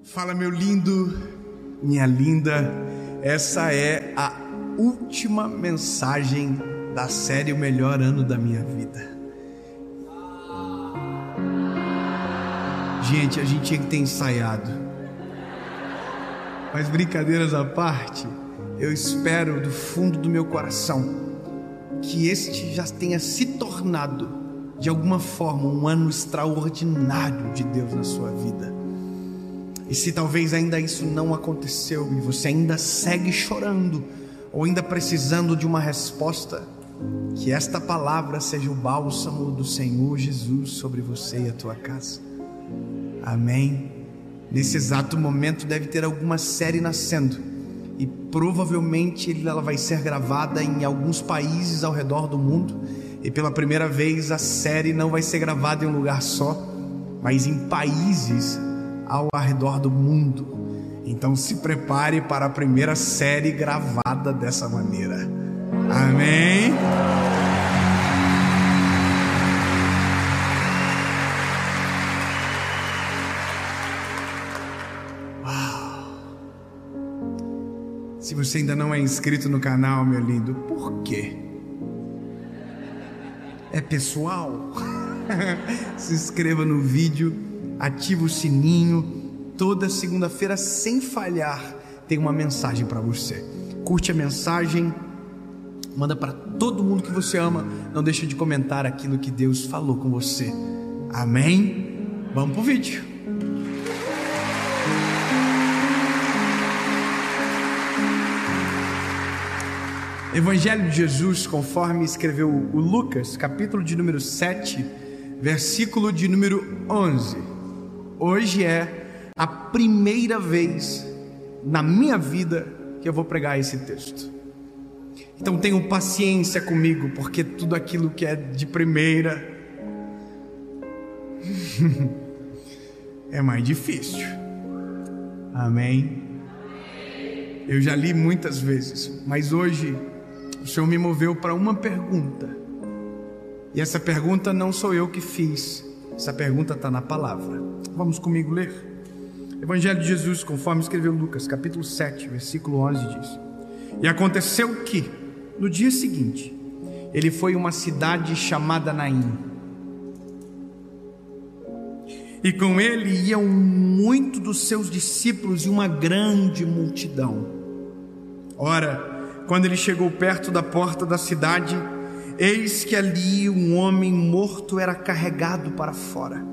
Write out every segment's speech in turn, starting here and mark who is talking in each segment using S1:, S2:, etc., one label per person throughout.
S1: Fala, meu lindo, minha linda. Essa é a última mensagem da série O Melhor Ano da Minha Vida. Gente, a gente tinha que ter ensaiado. Mas brincadeiras à parte, eu espero do fundo do meu coração que este já tenha se tornado, de alguma forma, um ano extraordinário de Deus na sua vida. E se talvez ainda isso não aconteceu e você ainda segue chorando ou ainda precisando de uma resposta, que esta palavra seja o bálsamo do Senhor Jesus sobre você e a tua casa. Amém? Nesse exato momento deve ter alguma série nascendo e provavelmente ela vai ser gravada em alguns países ao redor do mundo, e pela primeira vez a série não vai ser gravada em um lugar só, mas em países ao redor do mundo. Então se prepare para a primeira série gravada dessa maneira. Amém? Uau! Se você ainda não é inscrito no canal, meu lindo, por quê? É pessoal? Se inscreva no vídeo, ativa o sininho. Toda segunda-feira, sem falhar, tem uma mensagem para você. Curte a mensagem, manda para todo mundo que você ama. Não deixe de comentar aquilo que Deus falou com você. Amém? Vamos pro vídeo. Evangelho de Jesus, conforme escreveu o Lucas, capítulo de número 7, versículo de número 11. Hoje é a primeira vez na minha vida que eu vou pregar esse texto. Então tenham paciência comigo, porque tudo aquilo que é de primeira é mais difícil. Amém? Eu já li muitas vezes, mas hoje o Senhor me moveu para uma pergunta. E essa pergunta não sou eu que fiz. Essa pergunta está na palavra. Vamos comigo ler? Evangelho de Jesus, conforme escreveu Lucas, capítulo 7, versículo 11, diz: E aconteceu que, no dia seguinte, ele foi a uma cidade chamada Naim. E com ele iam muitos dos seus discípulos e uma grande multidão. Ora, quando ele chegou perto da porta da cidade, eis que ali um homem morto era carregado para fora,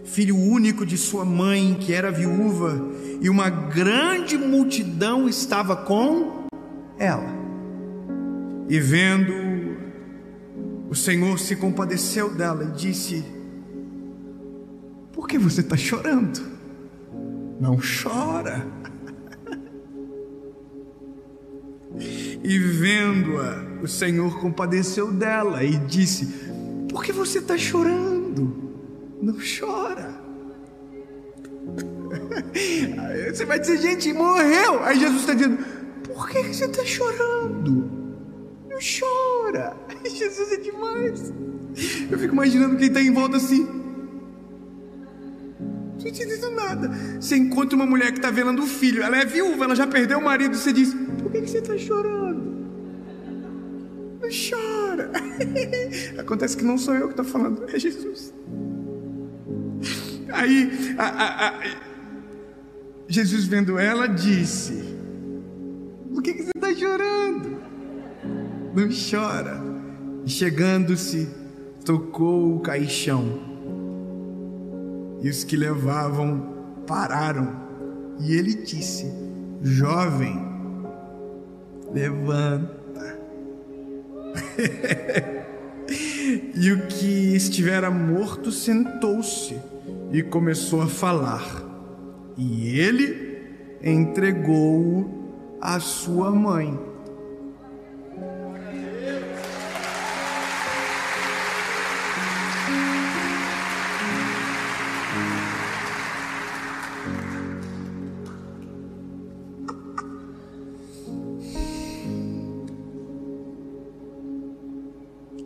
S1: filho único de sua mãe, que era viúva, e uma grande multidão estava com ela. E vendo, o Senhor se compadeceu dela e disse: Por que você está chorando? Não chora. E vendo-a, o Senhor compadeceu dela e disse: Por que você está chorando? Não chora. Aí você vai dizer: gente, morreu. Aí Jesus está dizendo: por que você está chorando? Não chora. Jesus é demais. Eu fico imaginando quem está em volta assim. Não entendo nada. Você encontra uma mulher que está velando o filho, ela é viúva, ela já perdeu o marido. Você diz: por que você está chorando? Não chora. Acontece que não sou eu que estou falando, é Jesus. Aí Jesus, vendo ela, disse: por que você está chorando? Não chora. E chegando-se, tocou o caixão, e os que levavam pararam. E ele disse: jovem, levanta. E o que estivera morto sentou-se e começou a falar, e ele entregou-o à sua mãe.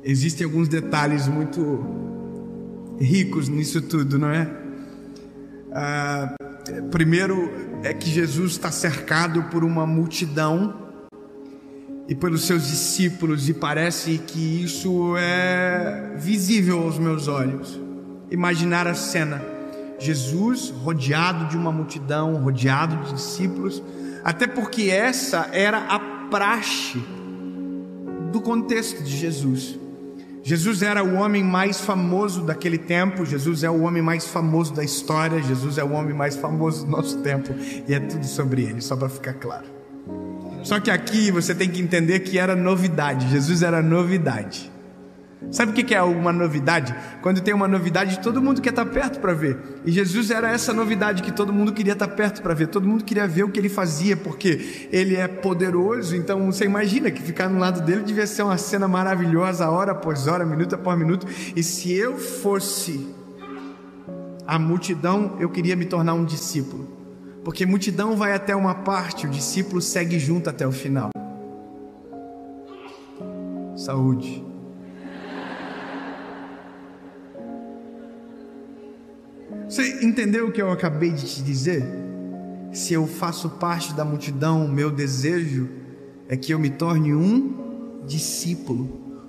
S1: Existem alguns detalhes muito ricos nisso tudo, não é? Primeiro é que Jesus está cercado por uma multidão e pelos seus discípulos, e parece que isso é visível aos meus olhos. Imaginar a cena: Jesus rodeado de uma multidão, rodeado de discípulos, até porque essa era a praxe do contexto de Jesus. Jesus era o homem mais famoso daquele tempo, Jesus é o homem mais famoso da história, Jesus é o homem mais famoso do nosso tempo, e é tudo sobre ele, só para ficar claro. Só que aqui você tem que entender que era novidade, Jesus era novidade. Sabe o que é uma novidade? Quando tem uma novidade, todo mundo quer estar perto para ver. E Jesus era essa novidade que todo mundo queria estar perto para ver. Todo mundo queria ver o que ele fazia, porque ele é poderoso. Então você imagina que ficar no lado dele devia ser uma cena maravilhosa, hora após hora, minuto após minuto. E se eu fosse a multidão, eu queria me tornar um discípulo, porque multidão vai até uma parte, o discípulo segue junto até o final. Saúde. Você entendeu o que eu acabei de te dizer? Se eu faço parte da multidão, o meu desejo é que eu me torne um discípulo,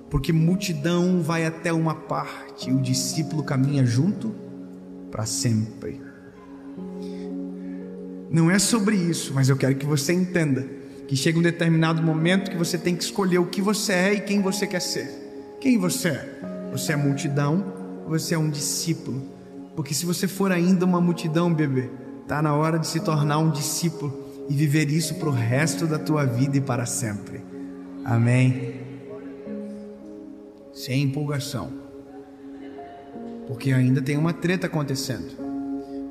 S1: porque multidão vai até uma parte, o discípulo caminha junto para sempre. Não é sobre isso, mas eu quero que você entenda que chega um determinado momento que você tem que escolher o que você é e quem você quer ser. Quem você é? Você é multidão ou você é um discípulo? Porque se você for ainda uma multidão, bebê, está na hora de se tornar um discípulo e viver isso para o resto da tua vida e para sempre. Amém? Sem empolgação, porque ainda tem uma treta acontecendo.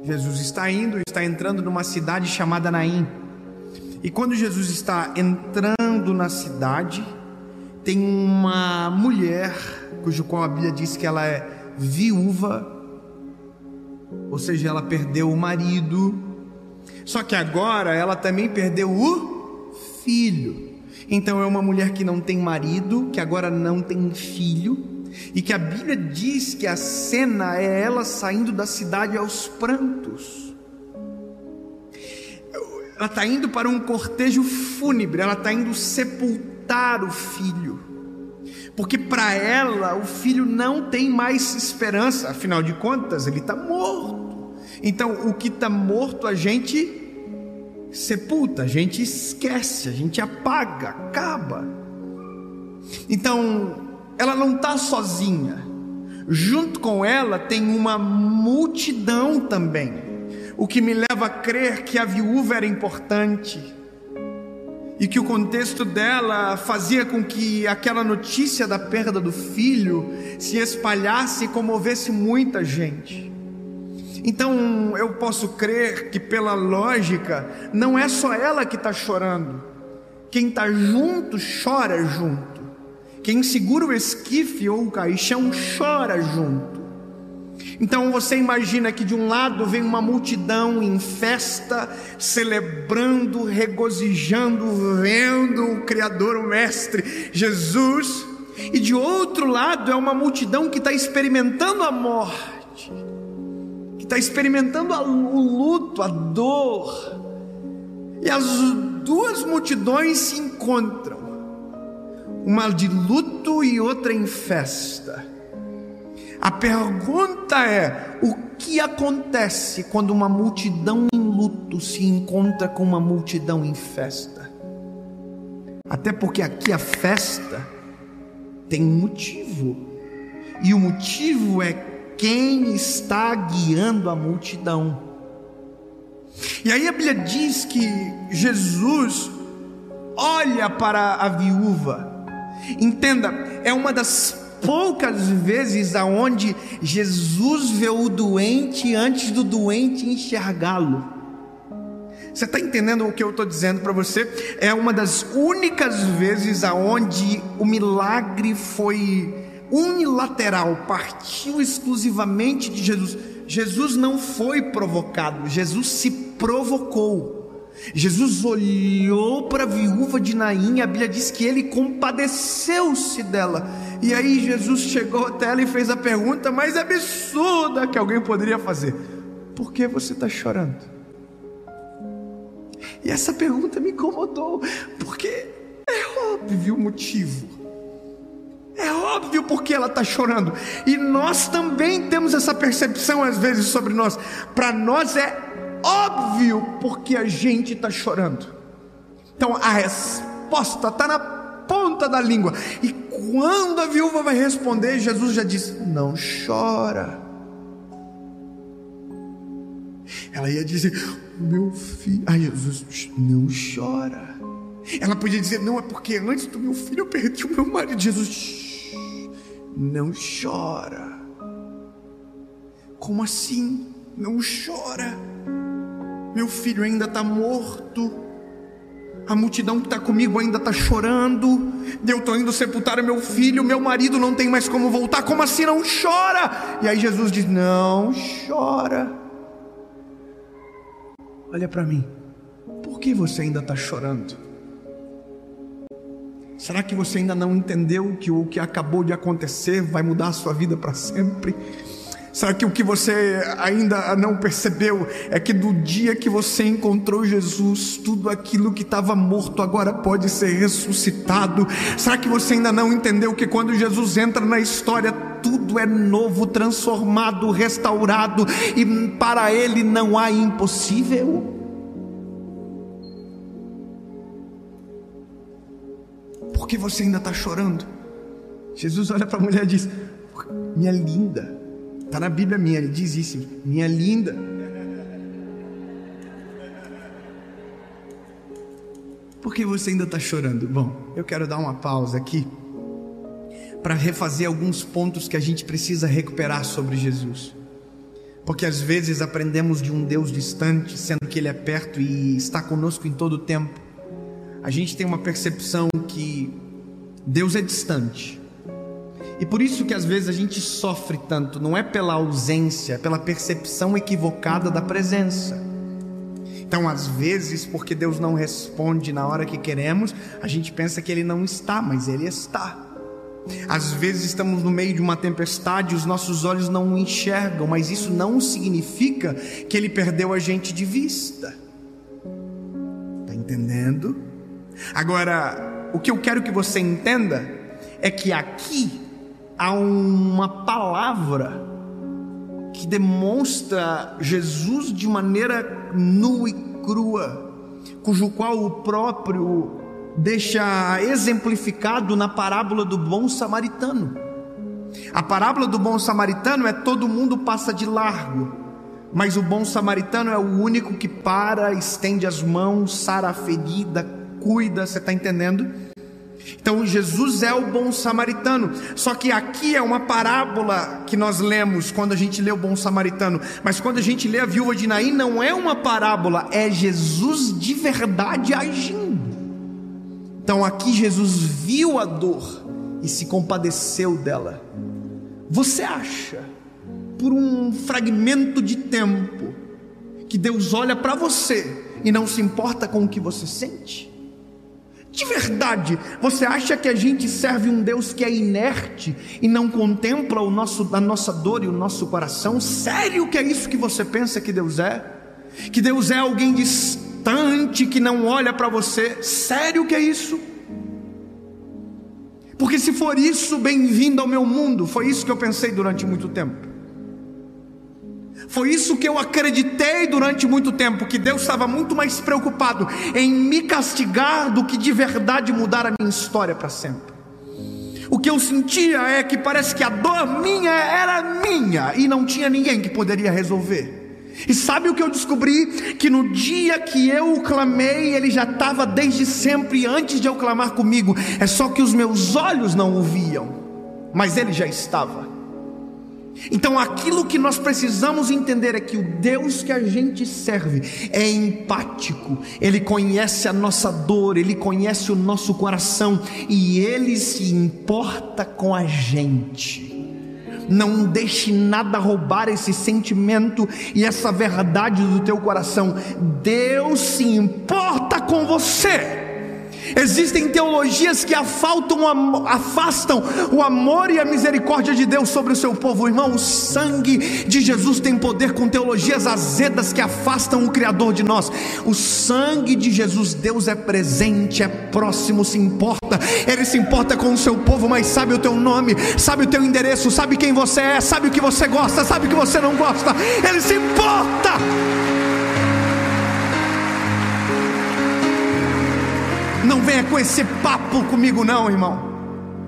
S1: Jesus está entrando numa cidade chamada Naim. E quando Jesus está entrando na cidade, tem uma mulher, cujo qual a Bíblia diz que ela é viúva, ou seja, ela perdeu o marido, só que agora ela também perdeu o filho. Então é uma mulher que não tem marido, que agora não tem filho, e que a Bíblia diz que a cena é ela saindo da cidade aos prantos. Ela está indo para um cortejo fúnebre, ela está indo sepultar o filho, porque para ela o filho não tem mais esperança, afinal de contas ele está morto. Então o que está morto a gente sepulta, a gente esquece, a gente apaga, acaba. Então ela não está sozinha, junto com ela tem uma multidão também, o que me leva a crer que a viúva era importante e que o contexto dela fazia com que aquela notícia da perda do filho se espalhasse e comovesse muita gente. Então eu posso crer que, pela lógica, não é só ela que está chorando, quem está junto chora junto, quem segura o esquife ou o caixão chora junto. Então você imagina que de um lado vem uma multidão em festa, celebrando, regozijando, vendo o Criador, o Mestre, Jesus, e de outro lado é uma multidão que está experimentando a morte, que está experimentando o luto, a dor, e as duas multidões se encontram, uma de luto e outra em festa. A pergunta é: o que acontece quando uma multidão em luto se encontra com uma multidão em festa? Até porque aqui a festa tem um motivo, e o motivo é quem está guiando a multidão. E aí a Bíblia diz que Jesus olha para a viúva. Entenda, é uma das poucas vezes aonde Jesus vê o doente antes do doente enxergá-lo. Você está entendendo o que eu estou dizendo para você? É uma das únicas vezes aonde o milagre foi unilateral, partiu exclusivamente de Jesus. Jesus não foi provocado, Jesus se provocou. Jesus olhou para a viúva de Naim, a Bíblia diz que ele compadeceu-se dela. E aí Jesus chegou até ela e fez a pergunta mais absurda que alguém poderia fazer: por que você está chorando? E essa pergunta me incomodou, porque é óbvio o motivo. É óbvio porque ela está chorando. E nós também temos essa percepção às vezes sobre nós. Para nós é óbvio porque a gente está chorando. Então a resposta está na ponta da língua. E quando a viúva vai responder, Jesus já diz: não chora. Ela ia dizer: meu filho. Ai, Jesus, não chora. Ela podia dizer: não, é porque antes do meu filho eu perdi o meu marido. Jesus, não chora. Como assim? Não chora. Meu filho ainda está morto. A multidão que está comigo ainda está chorando. Eu estou indo sepultar o meu filho. Meu marido não tem mais como voltar. Como assim não chora? E aí Jesus diz: não chora. Olha para mim, por que você ainda está chorando? Será que você ainda não entendeu que o que acabou de acontecer vai mudar a sua vida para sempre? Será que o que você ainda não percebeu é que do dia que você encontrou Jesus, tudo aquilo que estava morto agora pode ser ressuscitado? Será que você ainda não entendeu que quando Jesus entra na história, tudo é novo, transformado, restaurado, e para Ele não há impossível? Por que você ainda está chorando? Jesus olha para a mulher e diz: minha linda. Está na Bíblia minha, ele diz isso: minha linda. Por que você ainda está chorando? Bom, eu quero dar uma pausa aqui para refazer alguns pontos que a gente precisa recuperar sobre Jesus. Porque às vezes aprendemos de um Deus distante, sendo que Ele é perto e está conosco em todo o tempo. A gente tem uma percepção que Deus é distante. E por isso que às vezes a gente sofre tanto. Não é pela ausência, é pela percepção equivocada da presença. Então às vezes, porque Deus não responde na hora que queremos, a gente pensa que Ele não está, mas Ele está. Às vezes estamos no meio de uma tempestade, os nossos olhos não o enxergam, mas isso não significa que Ele perdeu a gente de vista. Está entendendo? Agora, o que eu quero que você entenda é que aqui há uma palavra que demonstra Jesus de maneira nua e crua, cujo qual o próprio deixa exemplificado na parábola do bom samaritano. A parábola do bom samaritano é: todo mundo passa de largo, mas o bom samaritano é o único que para, estende as mãos, sara a ferida, cuida. Você está entendendo? Então Jesus é o bom samaritano. Só que aqui é uma parábola que nós lemos quando a gente lê o bom samaritano, mas quando a gente lê a viúva de Naim, não é uma parábola, é Jesus de verdade agindo. Então aqui Jesus viu a dor e se compadeceu dela. Você acha, por um fragmento de tempo, que Deus olha para você e não se importa com o que você sente? De verdade, você acha que a gente serve um Deus que é inerte e não contempla a nossa dor e o nosso coração? Sério que é isso que você pensa que Deus é? Que Deus é alguém distante, que não olha para você? Sério que é isso? Porque se for isso, bem-vindo ao meu mundo. Foi isso que eu pensei durante muito tempo. Foi isso que eu acreditei durante muito tempo, que Deus estava muito mais preocupado em me castigar do que de verdade mudar a minha história para sempre. O que eu sentia é que parece que a dor minha era minha e não tinha ninguém que poderia resolver. E sabe o que eu descobri? Que no dia que eu clamei, Ele já estava desde sempre, antes de eu clamar comigo. É só que os meus olhos não o viam, mas Ele já estava. Então aquilo que nós precisamos entender é que o Deus que a gente serve é empático. Ele conhece a nossa dor, Ele conhece o nosso coração e Ele se importa com a gente. Não deixe nada roubar esse sentimento e essa verdade do teu coração. Deus se importa com você. Existem teologias que afastam o amor e a misericórdia de Deus sobre o seu povo. Irmão, o sangue de Jesus tem poder com teologias azedas que afastam o Criador de nós. O sangue de Jesus, Deus é presente, é próximo, se importa. Ele se importa com o seu povo, mas sabe o teu nome, sabe o teu endereço, sabe quem você é, sabe o que você gosta, sabe o que você não gosta. Ele se importa. Não venha com esse papo comigo não, irmão.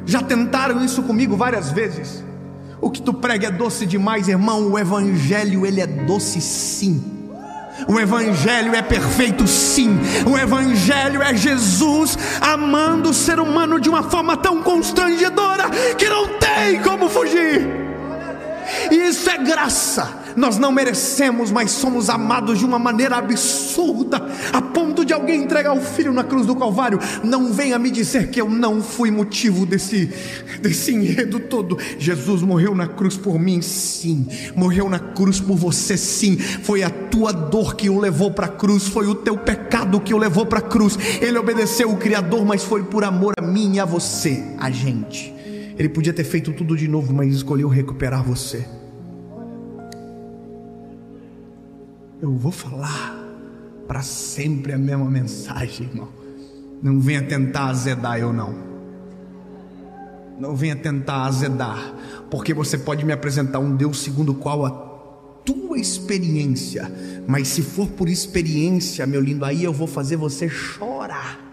S1: Já tentaram isso comigo várias vezes. O que tu prega é doce demais, irmão. O evangelho, ele é doce sim. O evangelho é perfeito sim. O evangelho é Jesus amando o ser humano de uma forma tão constrangedora que não tem como fugir. E isso é graça. Nós não merecemos, mas somos amados de uma maneira absurda, a ponto de alguém entregar o filho na cruz do Calvário. Não venha me dizer que eu não fui motivo desse enredo todo. Jesus morreu na cruz por mim, sim. Morreu na cruz por você, sim. Foi a tua dor que o levou para a cruz, foi o teu pecado que o levou para a cruz. Ele obedeceu o Criador, mas foi por amor a mim e a você, a gente. Ele podia ter feito tudo de novo, mas escolheu recuperar você. Eu vou falar para sempre a mesma mensagem, irmão. Não venha tentar azedar eu não. Não venha tentar azedar, porque você pode me apresentar um Deus segundo o qual a tua experiência, mas se for por experiência, meu lindo, aí eu vou fazer você chorar.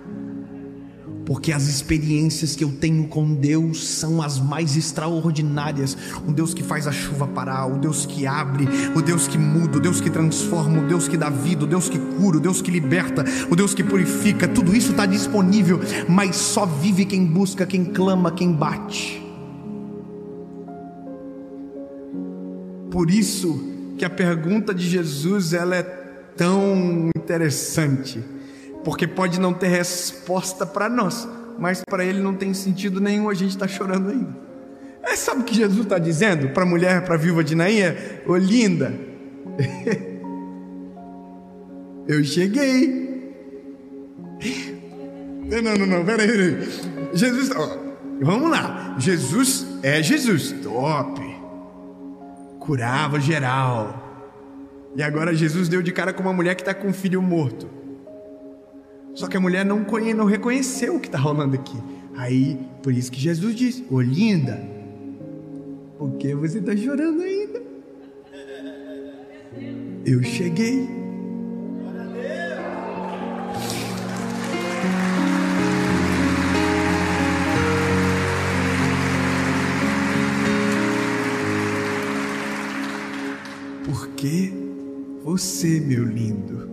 S1: Porque as experiências que eu tenho com Deus são as mais extraordinárias. O Deus que faz a chuva parar, o Deus que abre, o Deus que muda, o Deus que transforma, o Deus que dá vida, o Deus que cura, o Deus que liberta, o Deus que purifica. Tudo isso está disponível, mas só vive quem busca, quem clama, quem bate. Por isso que a pergunta de Jesus, ela é tão interessante. Porque pode não ter resposta para nós, mas para ele não tem sentido nenhum, a gente está chorando ainda. Sabe o que Jesus está dizendo para a mulher, para a viúva de Naim? Ô linda, eu cheguei. Não, peraí. Jesus, vamos lá. Jesus é Jesus, top, curava geral. E agora Jesus deu de cara com uma mulher que está com um filho morto. Só que a mulher não reconheceu o que está rolando aqui. Aí, por isso que Jesus disse: ô linda, por que você está chorando ainda? Eu cheguei. Por que você, meu lindo,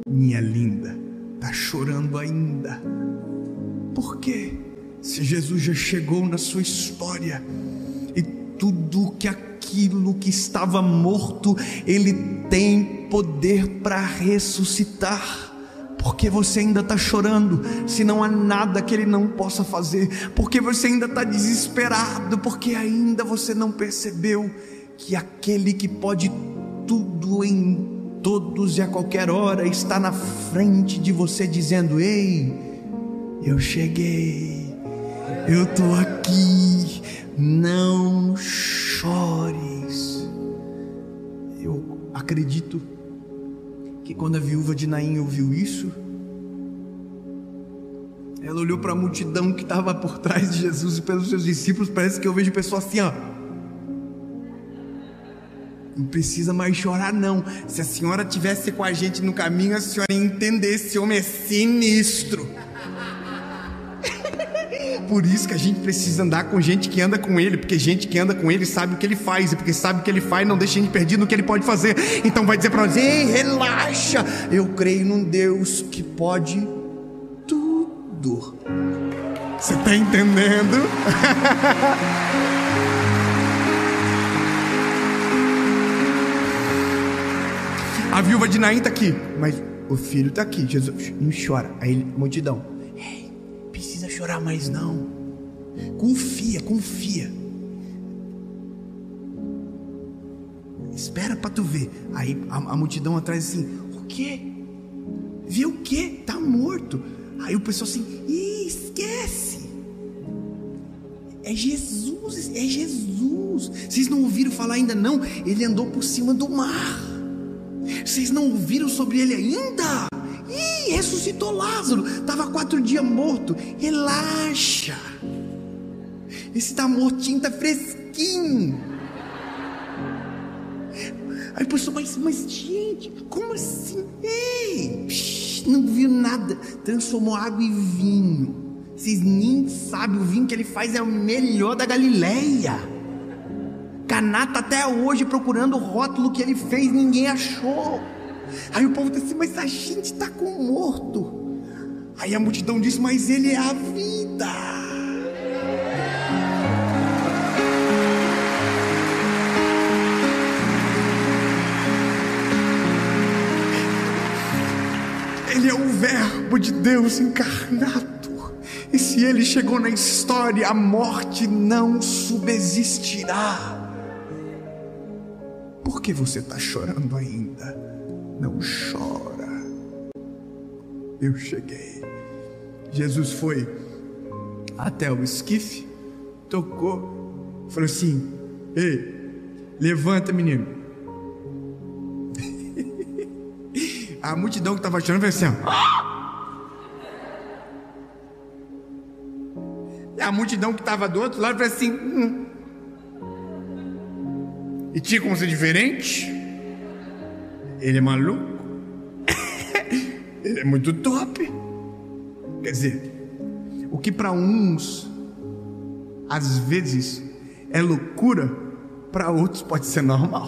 S1: minha linda, está chorando ainda? Por quê? Se Jesus já chegou na sua história e tudo que aquilo que estava morto, Ele tem poder para ressuscitar. Por que você ainda está chorando? Se não há nada que Ele não possa fazer. Porque você ainda está desesperado? Porque ainda você não percebeu que aquele que pode tudo em todos e a qualquer hora está na frente de você dizendo: ei, eu cheguei, eu estou aqui, não chores. Eu acredito que quando a viúva de Naim ouviu isso, ela olhou para a multidão que estava por trás de Jesus e pelos seus discípulos. Parece que eu vejo pessoas assim, ó: não precisa mais chorar não. Se a senhora tivesse com a gente no caminho, a senhora ia entender, esse homem é sinistro. Por isso que a gente precisa andar com gente que anda com ele, porque gente que anda com ele sabe o que ele faz, e porque sabe o que ele faz não deixa a gente perdido no que ele pode fazer. Então vai dizer para nós: ei, relaxa, eu creio num Deus que pode tudo. Você está entendendo? A viúva de Naim está aqui, mas o filho está aqui. Jesus, não chora. Aí multidão: ei, precisa chorar mais não. Confia. Espera para tu ver. Aí a multidão atrás assim: o quê? Viu o quê? Tá morto. Aí o pessoal assim: ih, É Jesus, é Jesus. Vocês não ouviram falar ainda não? Ele andou por cima do mar. Vocês não ouviram sobre ele ainda? Ih, ressuscitou Lázaro. Estava 4 dias morto. Relaxa. Esse tá mortinho, tá fresquinho. Aí a pessoa, mas gente, como assim? Ei, não viu nada. Transformou água em vinho. Vocês nem sabem, o vinho que ele faz é o melhor da Galileia. Caná tá até hoje procurando o rótulo que ele fez, ninguém achou. Aí o povo disse assim, mas a gente tá com um morto. Aí a multidão disse, mas ele é a vida. Ele é o verbo de Deus encarnado. E se ele chegou na história, a morte não subsistirá. Por que você está chorando ainda? Não chora. Eu cheguei. Jesus foi até o esquife, tocou, falou assim, ei, levanta menino. A multidão que estava chorando fez assim, ó. E a multidão que estava do outro lado fez assim, E tinha como ser diferente? Ele é maluco? Ele é muito top. Quer dizer, o que para uns às vezes é loucura, para outros pode ser normal.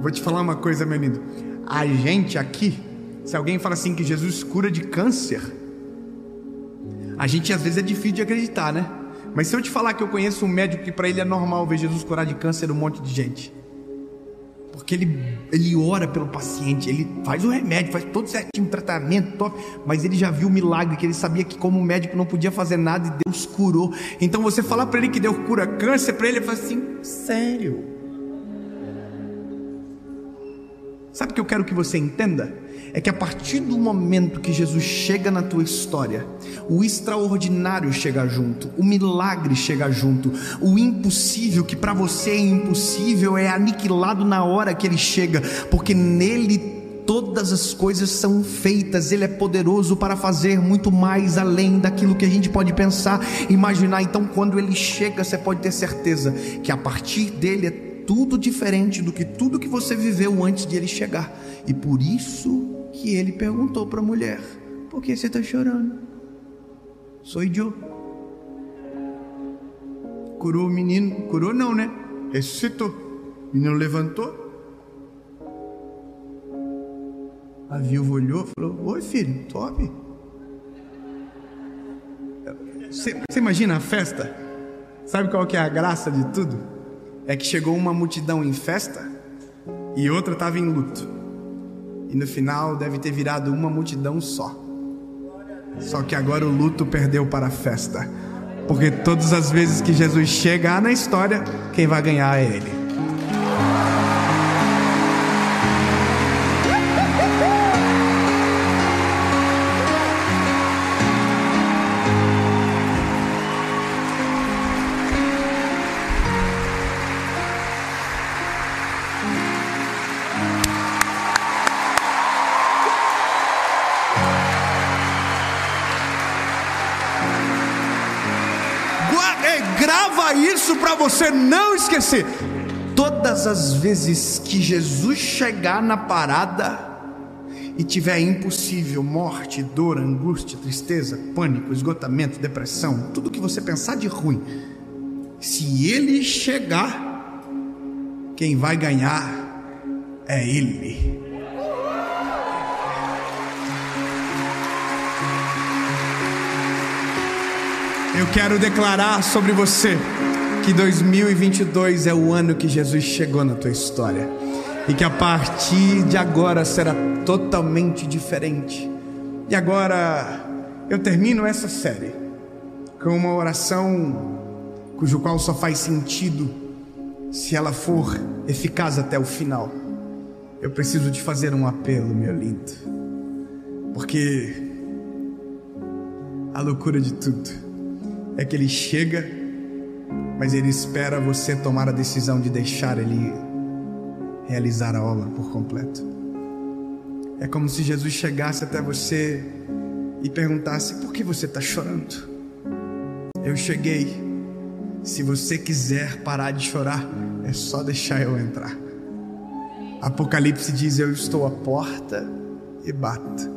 S1: Vou te falar uma coisa, meu lindo. A gente aqui, se alguém fala assim que Jesus cura de câncer, a gente às vezes é difícil de acreditar, né? Mas se eu te falar que eu conheço um médico que para ele é normal ver Jesus curar de câncer um monte de gente, porque ele ora pelo paciente, ele faz o remédio, faz todo certinho, tratamento top, mas ele já viu o milagre, que ele sabia que como médico não podia fazer nada e Deus curou. Então você falar para ele que Deus cura câncer, para ele ele fala assim, sério? Sabe o que eu quero que você entenda? É que a partir do momento que Jesus chega na tua história, o extraordinário chega junto, o milagre chega junto, o impossível, que para você é impossível, é aniquilado na hora que ele chega, porque nele todas as coisas são feitas. Ele é poderoso para fazer muito mais além daquilo que a gente pode pensar, imaginar. Então quando ele chega, você pode ter certeza que a partir dele é tudo diferente do que tudo que você viveu antes de ele chegar. E por isso que ele perguntou para a mulher, por que você está chorando? Sou eu. Curou o menino, curou não, né? Ressuscitou. O menino levantou. A viúva olhou e falou, oi filho, top. Você imagina a festa? Sabe qual que é a graça de tudo? É que chegou uma multidão em festa e outra estava em luto. E no final deve ter virado uma multidão só. Só que agora o luto perdeu para a festa. Porque todas as vezes que Jesus chegar na história, quem vai ganhar é ele. Grava isso para você não esquecer. Todas as vezes que Jesus chegar na parada e tiver impossível, morte, dor, angústia, tristeza, pânico, esgotamento, depressão, tudo que você pensar de ruim, se ele chegar, quem vai ganhar é ele. Eu quero declarar sobre você que 2022 é o ano que Jesus chegou na tua história, e que a partir de agora será totalmente diferente. E agora eu termino essa série com uma oração cujo qual só faz sentido se ela for eficaz até o final. Eu preciso te fazer um apelo, meu lindo, porque a loucura de tudo é que ele chega mas Ele espera você tomar a decisão de deixar Ele realizar a obra por completo. É como se Jesus chegasse até você e perguntasse: por que você está chorando? Eu cheguei. Se você quiser parar de chorar, é só deixar eu entrar. Apocalipse diz: eu estou à porta e bato.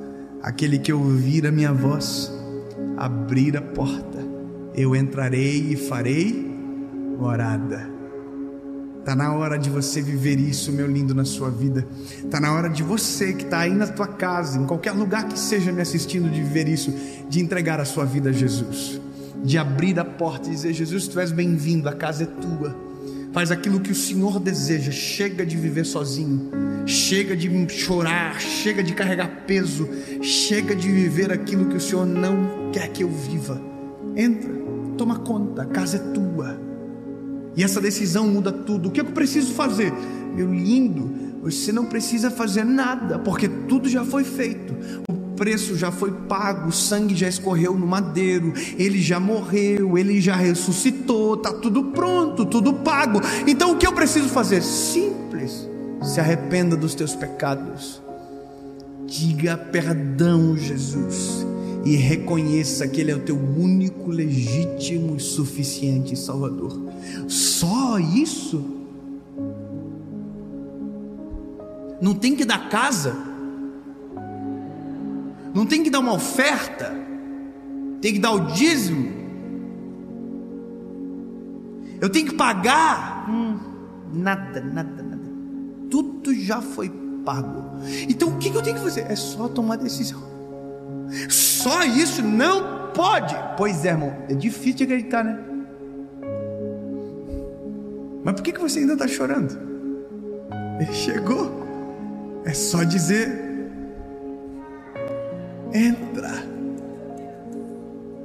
S1: Aquele que ouvir a minha voz, abrir a porta, eu entrarei e farei morada. Está na hora de você viver isso, meu lindo, na sua vida. Está na hora de você que está aí na tua casa, em qualquer lugar que seja me assistindo, de viver isso, de entregar a sua vida a Jesus, de abrir a porta e dizer: Jesus, tu és bem-vindo, a casa é tua. Faz aquilo que o Senhor deseja. Chega de viver sozinho, chega de chorar, chega de carregar peso, chega de viver aquilo que o Senhor não quer que eu viva. Entra, toma conta, a casa é tua. E essa decisão muda tudo. O que eu preciso fazer? Meu lindo, você não precisa fazer nada, porque tudo já foi feito. O preço já foi pago, o sangue já escorreu no madeiro, Ele já morreu, Ele já ressuscitou, está tudo pronto, tudo pago. Então o que eu preciso fazer? Simples. Se arrependa dos teus pecados, diga perdão, Jesus, e reconheça que Ele é o teu único, legítimo e suficiente Salvador. Só isso? Não tem que dar casa, não tem que dar uma oferta, tem que dar o dízimo, eu tenho que pagar? Nada. Tudo já foi pago. Então o que eu tenho que fazer? É só tomar decisão. Só isso? Não pode. Pois é, irmão, é difícil de acreditar, né? Mas por que você ainda está chorando? Ele chegou. É só dizer: entra.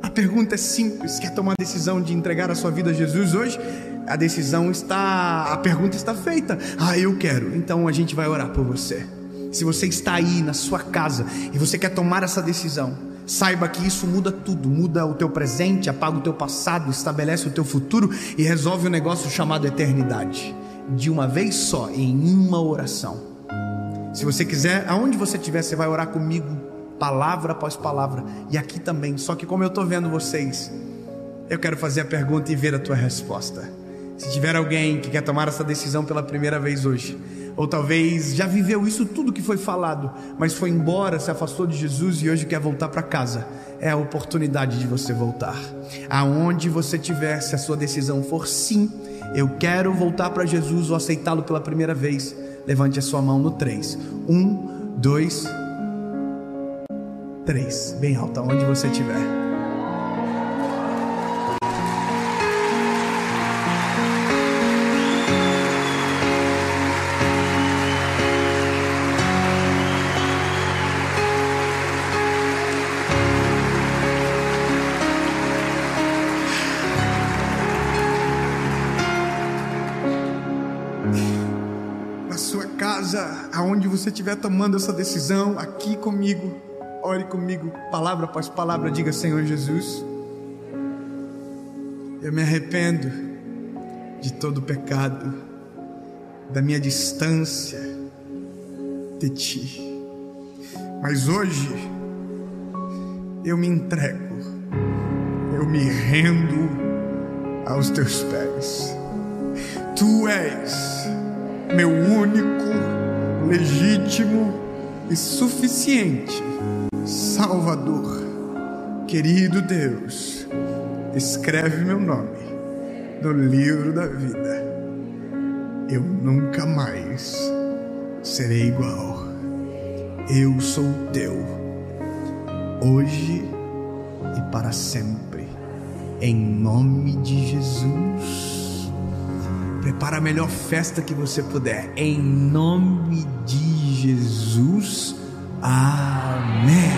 S1: A pergunta é simples. Quer tomar a decisão de entregar a sua vida a Jesus hoje? A pergunta está feita. Eu quero. Então a gente vai orar por você. Se você está aí na sua casa e você quer tomar essa decisão, saiba que isso muda tudo. Muda o teu presente, apaga o teu passado, estabelece o teu futuro e resolve um negócio chamado eternidade, de uma vez só, em uma oração. Se você quiser, aonde você estiver, você vai orar comigo, palavra após palavra, e aqui também. Só que como eu estou vendo vocês, eu quero fazer a pergunta e ver a tua resposta. Se tiver alguém que quer tomar essa decisão pela primeira vez hoje, ou talvez já viveu isso tudo que foi falado, mas foi embora, se afastou de Jesus e hoje quer voltar para casa, é a oportunidade de você voltar. Aonde você estiver, se a sua decisão for sim, eu quero voltar para Jesus ou aceitá-lo pela primeira vez, levante a sua mão no 3. 1, 2, 3, bem alto, aonde você estiver. Aonde você estiver tomando essa decisão, aqui comigo, ore comigo, palavra após palavra, diga: Senhor Jesus, eu me arrependo de todo o pecado, da minha distância de Ti, mas hoje eu me entrego, eu me rendo aos Teus pés. Tu és meu único, legítimo e suficiente Salvador. Querido Deus, escreve meu nome no livro da vida. Eu nunca mais serei igual. Eu sou teu, hoje e para sempre, em nome de Jesus. Prepara a melhor festa que você puder, em nome de Jesus. Amém.